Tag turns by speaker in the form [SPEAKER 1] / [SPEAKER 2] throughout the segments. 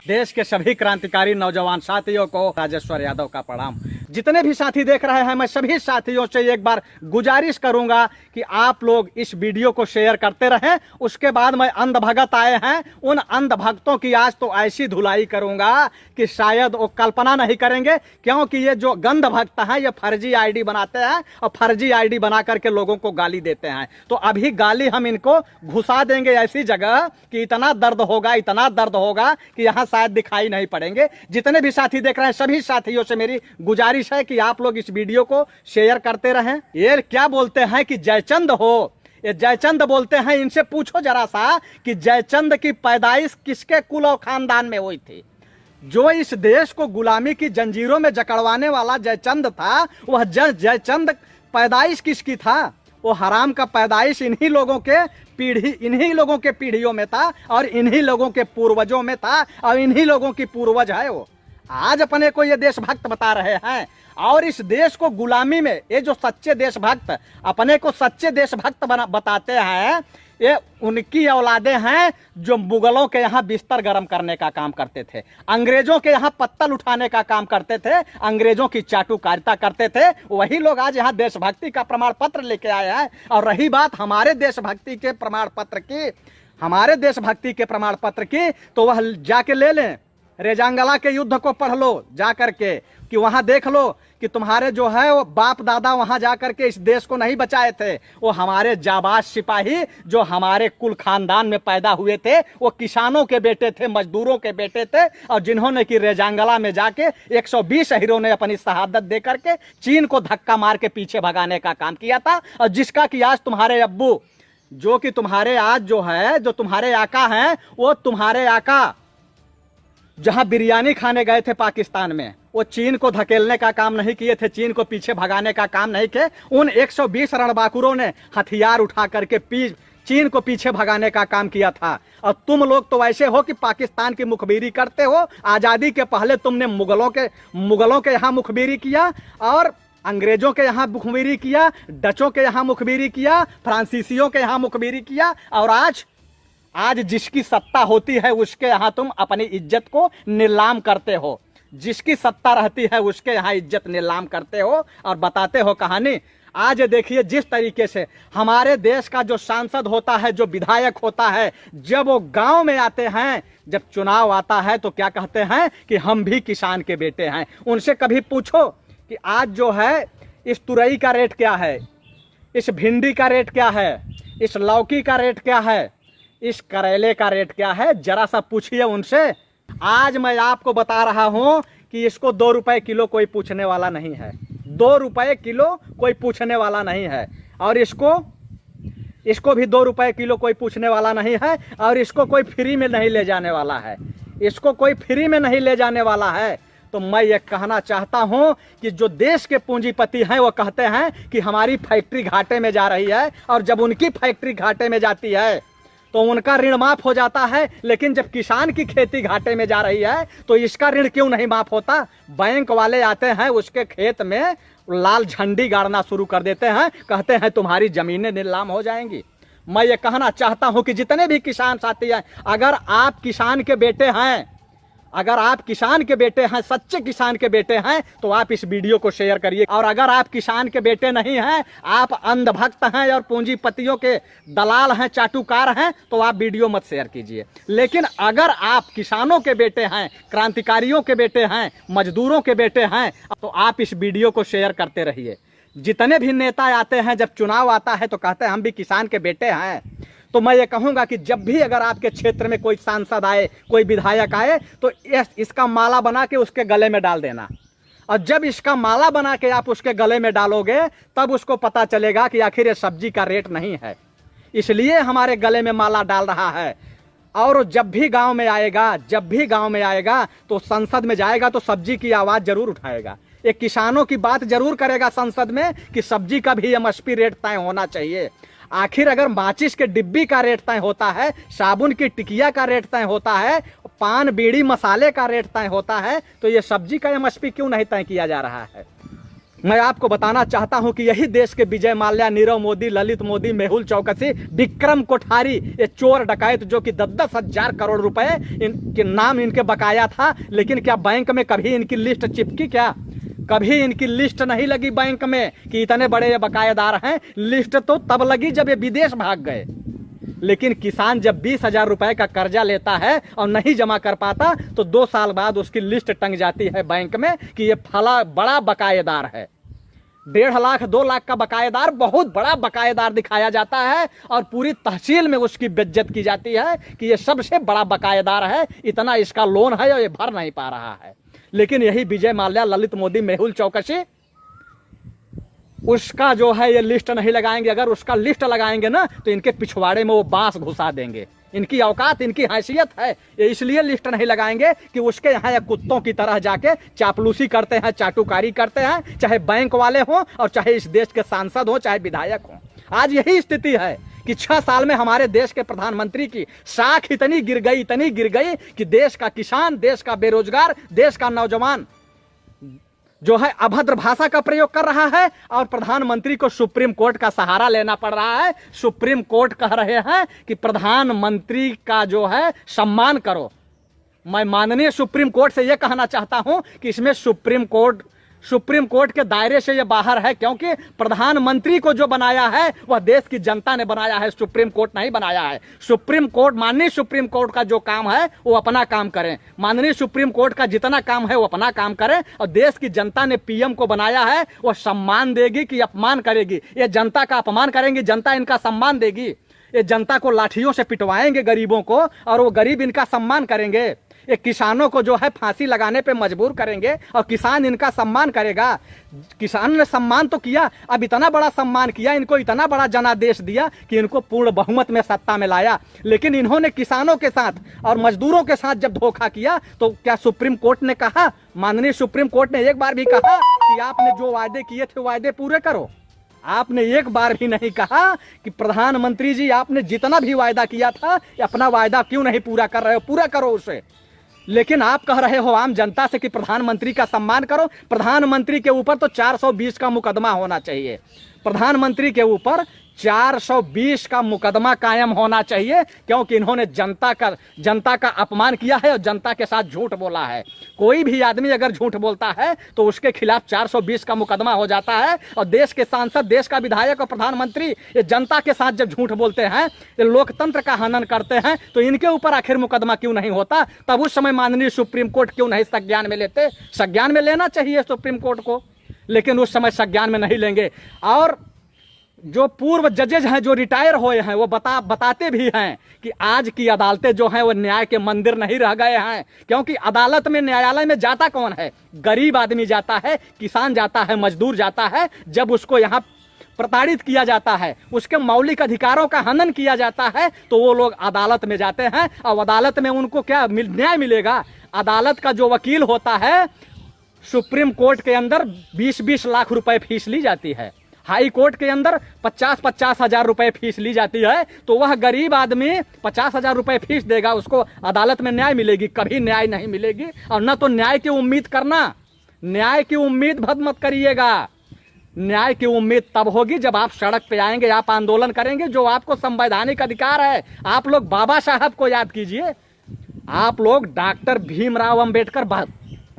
[SPEAKER 1] देश के सभी क्रांतिकारी नौजवान साथियों को राजेश्वर यादव का प्रणाम। जितने भी साथी देख रहे हैं, मैं सभी साथियों से एक बार गुजारिश करूंगा कि आप लोग इस वीडियो को शेयर करते रहें। उसके बाद मैं अंधभगत आए हैं, उन अंधभक्तों की आज तो ऐसी धुलाई करूंगा कि शायद वो कल्पना नहीं करेंगे, क्योंकि ये जो गंध भक्त हैं ये फर्जी आईडी बनाते हैं और फर्जी आईडी बना करके लोगों को गाली देते हैं। तो अभी गाली हम इनको घुसा देंगे ऐसी जगह कि इतना दर्द होगा कि यहाँ शायद दिखाई नहीं पड़ेंगे। जितने भी साथी देख रहे हैं, सभी साथियों से मेरी गुजारिश है कि आप लोग इस वीडियो को शेयर करते रहें। ये क्या बोलते हैं कि जयचंद हो, ये जयचंद बोलते हैं, इनसे पूछो जरा सा कि जयचंद की पैदाइश किसके कुल और खानदान में हुई थी। जो इस देश को गुलामी की जंजीरों में जकड़वाने वाला जयचंद था, वह जयचंद पैदाइश किसकी था? वो हराम का पैदाइश इन्हीं लोगों के पीढ़ियों में था और इन्हीं लोगों के पूर्वजों में था और इन्हीं लोगों की पूर्वज है वो। आज अपने को ये देशभक्त बता रहे हैं और इस देश को गुलामी में ये जो सच्चे देशभक्त अपने को सच्चे देशभक्त बताते हैं, ये उनकी औलादे हैं जो मुगलों के यहाँ बिस्तर गर्म करने का काम करते थे, अंग्रेजों के यहाँ पत्तल उठाने का काम करते थे, अंग्रेजों की चाटुकारिता करते थे। वही लोग आज यहाँ देशभक्ति का प्रमाण पत्र लेके आए हैं। और रही बात हमारे देशभक्ति के प्रमाण पत्र की, तो वह जाके ले लें, रेजांगला के युद्ध को पढ़ लो जा करके, कि वहां देख लो कि तुम्हारे जो है वो बाप दादा वहां जाकर के इस देश को नहीं बचाए थे। वो हमारे जाबाज सिपाही जो हमारे कुल खानदान में पैदा हुए थे, वो किसानों के बेटे थे, मजदूरों के बेटे थे, और जिन्होंने कि रेजांगला में जाके 120 हीरो ने अपनी शहादत दे करके चीन को धक्का मार के पीछे भगाने का काम किया था। और जिसका कि आज तुम्हारे अब्बू, जो कि तुम्हारे आज जो है, जो तुम्हारे आका हैं, वो तुम्हारे आका जहां बिरयानी खाने गए थे पाकिस्तान में, वो चीन को धकेलने का काम नहीं किए थे, चीन को पीछे भगाने का काम नहीं किए। उन 120 रणबांकुरों ने हथियार उठा करके चीन को पीछे भगाने का काम किया था। और तुम लोग तो ऐसे हो कि पाकिस्तान की मुखबिरी करते हो। आजादी के पहले तुमने मुगलों के यहाँ मुखबिरी किया और अंग्रेजों के यहाँ मुखबिरी किया, डचों के यहाँ मुखबिरी किया, फ्रांसीसियों के यहाँ मुखबिरी किया, और आज जिसकी सत्ता होती है उसके यहाँ तुम अपनी इज्जत को नीलाम करते हो। जिसकी सत्ता रहती है उसके यहाँ इज्जत नीलाम करते हो और बताते हो कहानी। आज देखिए जिस तरीके से हमारे देश का जो सांसद होता है, जो विधायक होता है, जब वो गांव में आते हैं, जब चुनाव आता है तो क्या कहते हैं कि हम भी किसान के बेटे हैं। उनसे कभी पूछो कि आज जो है इस तुरई का रेट क्या है, इस भिंडी का रेट क्या है, इस लौकी का रेट क्या है, इस करेले का रेट क्या है, जरा सा पूछिए उनसे। आज मैं आपको बता रहा हूं कि इसको 2 रुपए किलो कोई पूछने वाला नहीं है, 2 रुपए किलो कोई पूछने वाला नहीं है, और इसको भी 2 रुपए किलो कोई पूछने वाला नहीं है, और इसको कोई फ्री में नहीं ले जाने वाला है, इसको कोई फ्री में नहीं ले जाने वाला है। तो मैं ये कहना चाहता हूं कि जो देश के पूंजीपति हैं वो कहते हैं कि हमारी फैक्ट्री घाटे में जा रही है, और जब उनकी फैक्ट्री घाटे में जाती है तो उनका ऋण माफ हो जाता है, लेकिन जब किसान की खेती घाटे में जा रही है तो इसका ऋण क्यों नहीं माफ होता? बैंक वाले आते हैं, उसके खेत में लाल झंडी गाड़ना शुरू कर देते हैं, कहते हैं तुम्हारी जमीनें नीलाम हो जाएंगी। मैं ये कहना चाहता हूं कि जितने भी किसान साथी हैं, अगर आप किसान के बेटे हैं, सच्चे किसान के बेटे हैं, तो आप इस वीडियो को शेयर करिए। और अगर आप किसान के बेटे नहीं हैं, आप अंधभक्त हैं और पूंजीपतियों के दलाल हैं, चाटुकार हैं, तो आप वीडियो मत शेयर कीजिए। लेकिन अगर आप किसानों के बेटे हैं, क्रांतिकारियों के बेटे हैं, मजदूरों के बेटे हैं, तो आप इस वीडियो को शेयर करते रहिए। जितने भी नेता आते हैं, जब चुनाव आता है तो कहते हैं हम भी किसान के बेटे हैं। तो मैं ये कहूंगा कि जब भी अगर आपके क्षेत्र में कोई सांसद आए, कोई विधायक आए, तो इसका माला बना के उसके गले में डाल देना। और जब इसका माला बना के आप उसके गले में डालोगे, तब उसको पता चलेगा कि आखिर ये सब्जी का रेट नहीं है, इसलिए हमारे गले में माला डाल रहा है। और जब भी गांव में आएगा तो संसद में जाएगा तो सब्जी की आवाज जरूर उठाएगा, एक किसानों की बात जरूर करेगा संसद में कि सब्जी का भी एमएसपी रेट तय होना चाहिए। आखिर अगर माचिस के डिब्बी का रेट तय होता है, साबुन की टिकिया का रेट तय होता है, पान बीड़ी मसाले का रेट तय होता है, तो ये सब्जी का एमएसपी क्यों नहीं तय किया जा रहा है? मैं आपको बताना चाहता हूं कि यही देश के विजय माल्या, नीरव मोदी, ललित मोदी, मेहुल चौकसी, विक्रम कोठारी, ये चोर डकैत जो कि 10,000 करोड़ रुपए इनके नाम इनके बकाया था, लेकिन क्या बैंक में कभी इनकी लिस्ट चिपकी? क्या कभी इनकी लिस्ट नहीं लगी बैंक में कि इतने बड़े ये बकायेदार हैं? लिस्ट तो तब लगी जब ये विदेश भाग गए। लेकिन किसान जब 20,000 रुपए का कर्जा लेता है और नहीं जमा कर पाता तो 2 साल बाद उसकी लिस्ट टंग जाती है बैंक में कि ये फला बड़ा बकायेदार है। 1.5 लाख 2 लाख का बकायेदार बहुत बड़ा बकायेदार दिखाया जाता है और पूरी तहसील में उसकी बेइज्जत की जाती है कि ये सबसे बड़ा बकायेदार है, इतना इसका लोन है और ये भर नहीं पा रहा है। लेकिन यही विजय माल्या, ललित मोदी, मेहुल चौकसी, उसका जो है ये लिस्ट नहीं लगाएंगे। अगर उसका लिस्ट लगाएंगे ना तो इनके पिछवाड़े में वो बांस घुसा देंगे। इनकी औकात, इनकी हैसियत है, ये इसलिए लिस्ट नहीं लगाएंगे कि उसके यहाँ ये कुत्तों की तरह जाके चापलूसी करते हैं, चाटुकारी करते हैं, चाहे बैंक वाले हों और चाहे इस देश के सांसद हों, चाहे विधायक हों। आज यही स्थिति है कि 6 साल में हमारे देश के प्रधानमंत्री की साख इतनी गिर गई कि देश का किसान, देश का बेरोजगार, देश का नौजवान जो है अभद्र भाषा का प्रयोग कर रहा है और प्रधानमंत्री को सुप्रीम कोर्ट का सहारा लेना पड़ रहा है। सुप्रीम कोर्ट कह रहे हैं कि प्रधानमंत्री का जो है सम्मान करो। मैं माननीय सुप्रीम कोर्ट से यह कहना चाहता हूं कि इसमें सुप्रीम कोर्ट के दायरे से यह बाहर है, क्योंकि प्रधानमंत्री को जो बनाया है वह देश की जनता ने बनाया है, सुप्रीम कोर्ट नहीं बनाया है। सुप्रीम कोर्ट, माननीय सुप्रीम कोर्ट का जो काम है वो अपना काम करें। माननीय सुप्रीम कोर्ट का जितना काम है वो अपना काम करें और देश की जनता ने पीएम को बनाया है, वह सम्मान देगी कि अपमान करेगी? ये जनता का अपमान करेंगी, जनता इनका सम्मान देगी। ये जनता को लाठियों से पिटवाएंगे गरीबों को और वो गरीब इनका सम्मान करेंगे। ये किसानों को जो है फांसी लगाने पे मजबूर करेंगे और किसान इनका सम्मान करेगा। किसान ने सम्मान तो किया, अब इतना बड़ा सम्मान किया, इनको इतना बड़ा जनादेश दिया कि इनको पूर्ण बहुमत में सत्ता में लाया। लेकिन इन्होंने किसानों के साथ और मजदूरों के साथ जब धोखा किया तो क्या सुप्रीम कोर्ट ने कहा, माननीय सुप्रीम कोर्ट ने एक बार भी कहा कि आपने जो वायदे किए थे वायदे पूरे करो? आपने एक बार भी नहीं कहा कि प्रधानमंत्री जी आपने जितना भी वायदा किया था अपना वायदा क्यों नहीं पूरा कर रहे हो, पूरा करो उसे। लेकिन आप कह रहे हो आम जनता से कि प्रधानमंत्री का सम्मान करो। प्रधानमंत्री के ऊपर तो 420 का मुकदमा होना चाहिए। प्रधानमंत्री के ऊपर 420 का मुकदमा कायम होना चाहिए, क्योंकि इन्होंने जनता का अपमान किया है और जनता के साथ झूठ बोला है। कोई भी आदमी अगर झूठ बोलता है तो उसके खिलाफ 420 का मुकदमा हो जाता है। और देश के सांसद, देश का विधायक और प्रधानमंत्री ये जनता के साथ जब झूठ बोलते हैं, ये लोकतंत्र का हनन करते हैं, तो इनके ऊपर आखिर मुकदमा क्यों नहीं होता? तब उस समय माननीय सुप्रीम कोर्ट क्यों नहीं संज्ञान में लेते? संज्ञान में लेना चाहिए सुप्रीम कोर्ट को, लेकिन उस समय संज्ञान में नहीं लेंगे। और जो पूर्व जजेज हैं, जो रिटायर हुए हैं, वो बताते भी हैं कि आज की अदालतें जो हैं वो न्याय के मंदिर नहीं रह गए हैं। क्योंकि अदालत में, न्यायालय में जाता कौन है? गरीब आदमी जाता है, किसान जाता है, मजदूर जाता है। जब उसको यहाँ प्रताड़ित किया जाता है, उसके मौलिक अधिकारों का हनन किया जाता है, तो वो लोग अदालत में जाते हैं। और अदालत में उनको क्या न्याय मिलेगा? अदालत का जो वकील होता है, सुप्रीम कोर्ट के अंदर 20-20 लाख रुपए फीस ली जाती है, हाई कोर्ट के अंदर 50-50 हजार रुपए फीस ली जाती है। तो वह गरीब आदमी 50,000 रुपए फीस देगा, उसको अदालत में न्याय मिलेगी? कभी न्याय नहीं मिलेगी। और न तो न्याय की उम्मीद करना, न्याय की उम्मीद मत करिएगा। न्याय की उम्मीद तब होगी जब आप सड़क पे आएंगे, आप आंदोलन करेंगे, जो आपको संवैधानिक अधिकार है। आप लोग बाबा साहब को याद कीजिए, आप लोग डॉक्टर भीमराव अंबेडकर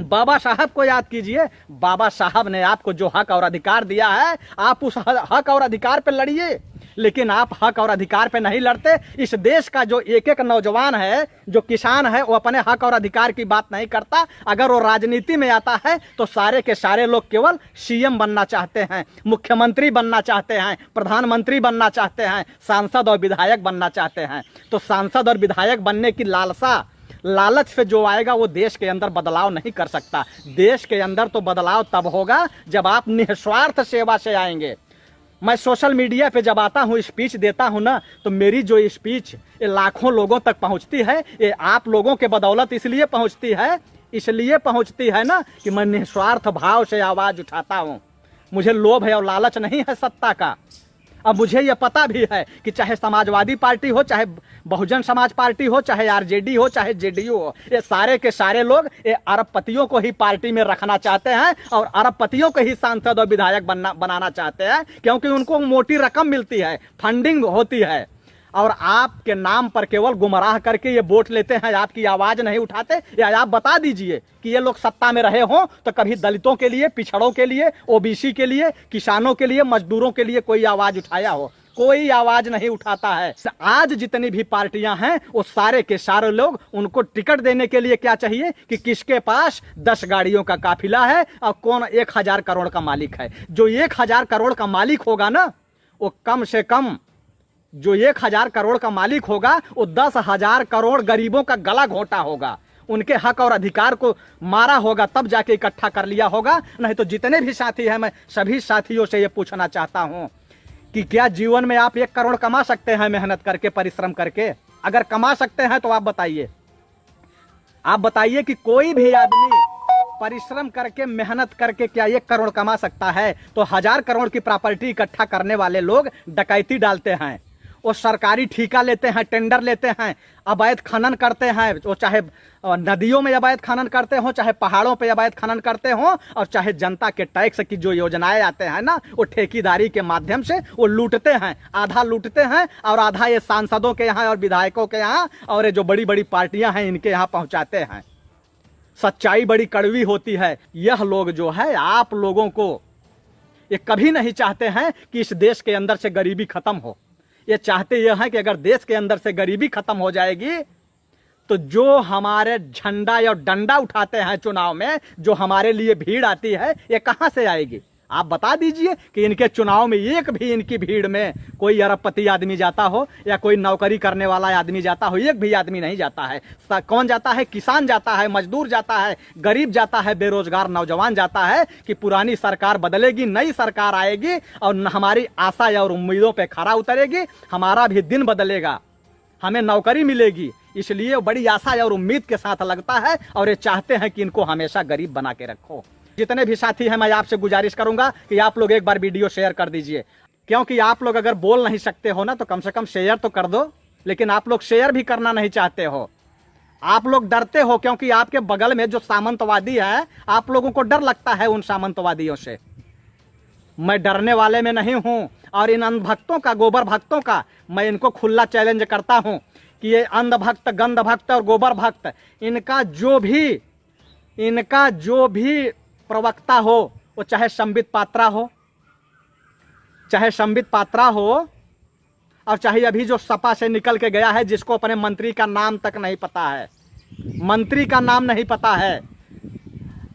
[SPEAKER 1] बाबा साहब को याद कीजिए। बाबा साहब ने आपको जो हक और अधिकार दिया है, आप उस हक और अधिकार पे लड़िए। लेकिन आप हक और अधिकार पे नहीं लड़ते। इस देश का जो एक एक नौजवान है, जो किसान है, वो अपने हक और अधिकार की बात नहीं करता। अगर वो राजनीति में आता है तो सारे के सारे लोग केवल सीएम बनना चाहते हैं, मुख्यमंत्री बनना चाहते हैं, प्रधानमंत्री बनना चाहते हैं, सांसद और विधायक बनना चाहते हैं। तो सांसद और विधायक बनने की लालच से जो आएगा वो देश के अंदर बदलाव नहीं कर सकता। देश के अंदर तो बदलाव तब होगा जब आप निस्वार्थ सेवा से आएंगे। मैं सोशल मीडिया पे जब आता हूँ, स्पीच देता हूँ ना, तो मेरी जो स्पीच ये लाखों लोगों तक पहुँचती है। ये आप लोगों के बदौलत इसलिए पहुँचती है ना कि मैं निस्वार्थ भाव से आवाज़ उठाता हूँ। मुझे लोभ है और लालच नहीं है सत्ता का। अब मुझे ये पता भी है कि चाहे समाजवादी पार्टी हो, चाहे बहुजन समाज पार्टी हो, चाहे आरजेडी हो, चाहे जेडीयू हो, ये सारे के सारे लोग ये अरबपतियों को ही पार्टी में रखना चाहते हैं और अरबपतियों को ही सांसद और विधायक बनाना चाहते हैं, क्योंकि उनको मोटी रकम मिलती है, फंडिंग होती है। और आपके नाम पर केवल गुमराह करके ये वोट लेते हैं, आपकी आवाज नहीं उठाते। या आप बता दीजिए कि ये लोग सत्ता में रहे हों तो कभी दलितों के लिए, पिछड़ों के लिए, ओबीसी के लिए, किसानों के लिए, मजदूरों के लिए कोई आवाज उठाया हो? कोई आवाज नहीं उठाता है। आज जितनी भी पार्टियां हैं वो सारे के सारे लोग, उनको टिकट देने के लिए क्या चाहिए कि किसके पास 10 गाड़ियों का काफिला है और कौन 1000 करोड़ का मालिक है। जो 1000 करोड़ का मालिक होगा ना, वो कम से कम जो 1000 करोड़ का मालिक होगा वो 10,000 करोड़ गरीबों का गला घोटा होगा, उनके हक और अधिकार को मारा होगा, तब जाके इकट्ठा कर लिया होगा। नहीं तो जितने भी साथी हैं, मैं सभी साथियों से ये पूछना चाहता हूं कि क्या जीवन में आप 1 करोड़ कमा सकते हैं मेहनत करके, परिश्रम करके? अगर कमा सकते हैं तो आप बताइए कि कोई भी आदमी परिश्रम करके, मेहनत करके क्या 1 करोड़ कमा सकता है? तो 1000 करोड़ की प्रॉपर्टी इकट्ठा करने वाले लोग डकैती डालते हैं, वो सरकारी ठेका लेते हैं, टेंडर लेते हैं, अवैध खनन करते हैं, वो चाहे नदियों में अवैध खनन करते हो, चाहे पहाड़ों पे अवैध खनन करते हो, और चाहे जनता के टैक्स की जो योजनाएं आते हैं ना, वो ठेकेदारी के माध्यम से वो लूटते हैं। आधा लूटते हैं और आधा ये सांसदों के यहाँ और विधायकों के यहाँ और ये जो बड़ी बड़ी पार्टियां हैं इनके यहाँ पहुंचाते हैं। सच्चाई बड़ी कड़वी होती है। यह लोग जो है, आप लोगों को ये कभी नहीं चाहते हैं कि इस देश के अंदर से गरीबी खत्म हो। ये चाहते यह है कि अगर देश के अंदर से गरीबी खत्म हो जाएगी तो जो हमारे झंडा या डंडा उठाते हैं चुनाव में, जो हमारे लिए भीड़ आती है, ये कहां से आएगी? आप बता दीजिए कि इनके चुनाव में एक भी इनकी भीड़ में कोई अरबपति आदमी जाता हो या कोई नौकरी करने वाला आदमी जाता हो? एक भी आदमी नहीं जाता है। कौन जाता है? किसान जाता है, मजदूर जाता है, गरीब जाता है, बेरोजगार नौजवान जाता है कि पुरानी सरकार बदलेगी, नई सरकार आएगी और हमारी आशा और उम्मीदों पे खरा उतरेगी, हमारा भी दिन बदलेगा, हमें नौकरी मिलेगी। इसलिए बड़ी आशा और उम्मीद के साथ लगता है और ये चाहते हैं कि इनको हमेशा गरीब बना के रखो। जितने भी साथी हैं, मैं आपसे गुजारिश करूंगा कि आप लोग एक बार वीडियो शेयर कर दीजिए, क्योंकि आप लोग अगर बोल नहीं सकते हो ना तो कम से कम शेयर तो कर दो। लेकिन आप लोग शेयर भी करना नहीं चाहते हो, आप लोग डरते हो, क्योंकि आपके बगल में जो सामंतवादी है, आप लोगों को डर लगता है उन सामंतवादियों से। मैं डरने वाले में नहीं हूं। और इन अंधभक्तों का, गोबर भक्तों का, मैं इनको खुला चैलेंज करता हूं कि ये अंधभक्त, गंध भक्त और गोबर भक्त, इनका जो भी प्रवक्ता हो, वो चाहे संबित पात्रा हो, और चाहे अभी जो सपा से निकल के गया है, जिसको अपने मंत्री का नाम तक नहीं पता है, मंत्री का नाम नहीं पता है,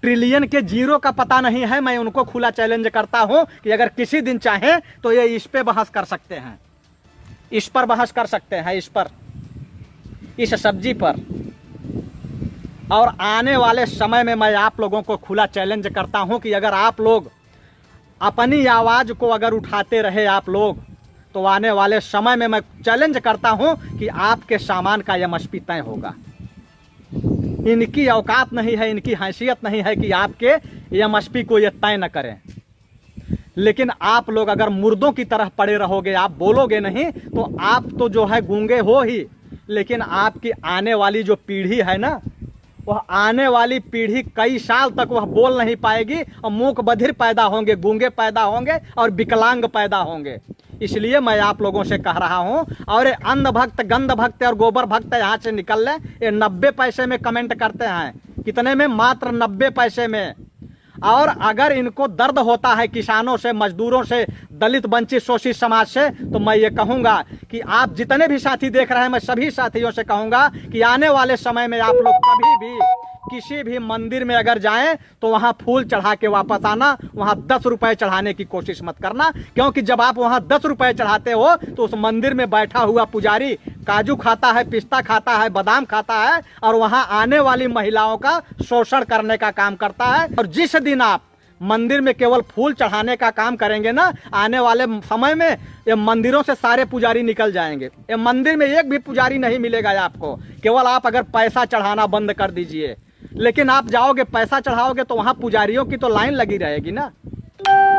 [SPEAKER 1] ट्रिलियन के जीरो का पता नहीं है, मैं उनको खुला चैलेंज करता हूं कि अगर किसी दिन चाहे तो ये इस पे बहस कर सकते हैं, इस पर बहस कर सकते हैं, इस सब्जी पर। और आने वाले समय में मैं आप लोगों को खुला चैलेंज करता हूं कि अगर आप लोग अपनी आवाज को अगर उठाते रहे आप लोग, तो आने वाले समय में मैं चैलेंज करता हूं कि आपके सामान का एमएसपी तय होगा। इनकी औकात नहीं है, इनकी हैसियत नहीं है कि आपके एमएसपी को ये तय न करें। लेकिन आप लोग अगर मुर्दों की तरह पड़े रहोगे, आप बोलोगे नहीं, तो आप तो जो है गूंगे हो ही, लेकिन आपकी आने वाली जो पीढ़ी है ना, वह आने वाली पीढ़ी कई साल तक वह बोल नहीं पाएगी और मूक बधिर पैदा होंगे, गूंगे पैदा होंगे और विकलांग पैदा होंगे। इसलिए मैं आप लोगों से कह रहा हूं, और ये अंध भक्त, गंध भक्त और गोबर भक्त यहाँ से निकल ले। ये 90 पैसे में कमेंट करते हैं, कितने में? मात्र 90 पैसे में। और अगर इनको दर्द होता है किसानों से, मजदूरों से, दलित वंचित शोषित समाज से, तो मैं ये कहूंगा कि आप जितने भी साथी देख रहे हैं, मैं सभी साथियों से कहूंगा कि आने वाले समय में आप लोग कभी भी किसी भी मंदिर में अगर जाएं तो वहां फूल चढ़ा के वापस आना, वहां 10 रुपए चढ़ाने की कोशिश मत करना। क्योंकि जब आप वहां 10 रुपए चढ़ाते हो तो उस मंदिर में बैठा हुआ पुजारी काजू खाता है, पिस्ता खाता है, बादाम खाता है और वहां आने वाली महिलाओं का शोषण करने का काम करता है। और जिस दिन आप मंदिर में केवल फूल चढ़ाने का काम करेंगे ना, आने वाले समय में ये मंदिरों से सारे पुजारी निकल जाएंगे। ये मंदिर में एक भी पुजारी नहीं मिलेगा आपको, केवल आप अगर पैसा चढ़ाना बंद कर दीजिए। लेकिन आप जाओगे, पैसा चढ़ाओगे तो वहां पुजारियों की तो लाइन लगी रहेगी ना।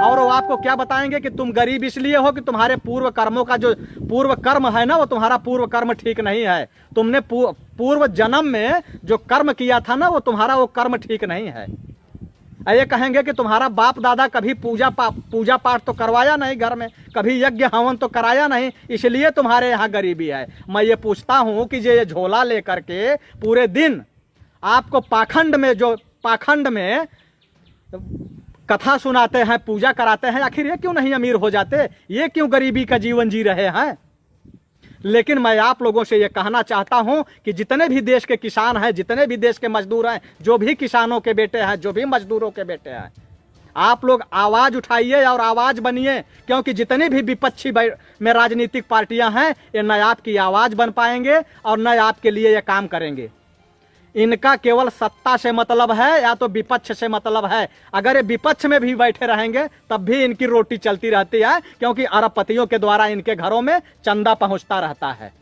[SPEAKER 1] और वो आपको क्या बताएंगे कि तुम गरीब इसलिए हो कि तुम्हारे पूर्व कर्मों का जो पूर्व कर्म है ना, वो तुम्हारा पूर्व कर्म ठीक नहीं है। तुमने पूर्व जन्म में जो कर्म किया था ना, वो तुम्हारा वो कर्म ठीक नहीं है। ये कहेंगे कि तुम्हारा बाप दादा कभी पूजा पाठ तो करवाया नहीं घर में, कभी यज्ञ हवन तो कराया नहीं, इसलिए तुम्हारे यहाँ गरीबी है। मैं ये पूछता हूँ कि ये झोला लेकर के पूरे दिन आपको पाखंड में कथा सुनाते हैं, पूजा कराते हैं, आखिर ये क्यों नहीं अमीर हो जाते? ये क्यों गरीबी का जीवन जी रहे हैं? लेकिन मैं आप लोगों से ये कहना चाहता हूं कि जितने भी देश के किसान हैं, जितने भी देश के मजदूर हैं, जो भी किसानों के बेटे हैं, जो भी मजदूरों के बेटे हैं, आप लोग आवाज उठाइए और आवाज बनिए, क्योंकि जितनी भी विपक्षी में राजनीतिक पार्टियां हैं, ये न आपकी आवाज बन पाएंगे और न आपके लिए ये काम करेंगे। इनका केवल सत्ता से मतलब है या तो विपक्ष से मतलब है। अगर ये विपक्ष में भी बैठे रहेंगे तब भी इनकी रोटी चलती रहती है, क्योंकि अरबपतियों के द्वारा इनके घरों में चंदा पहुंचता रहता है।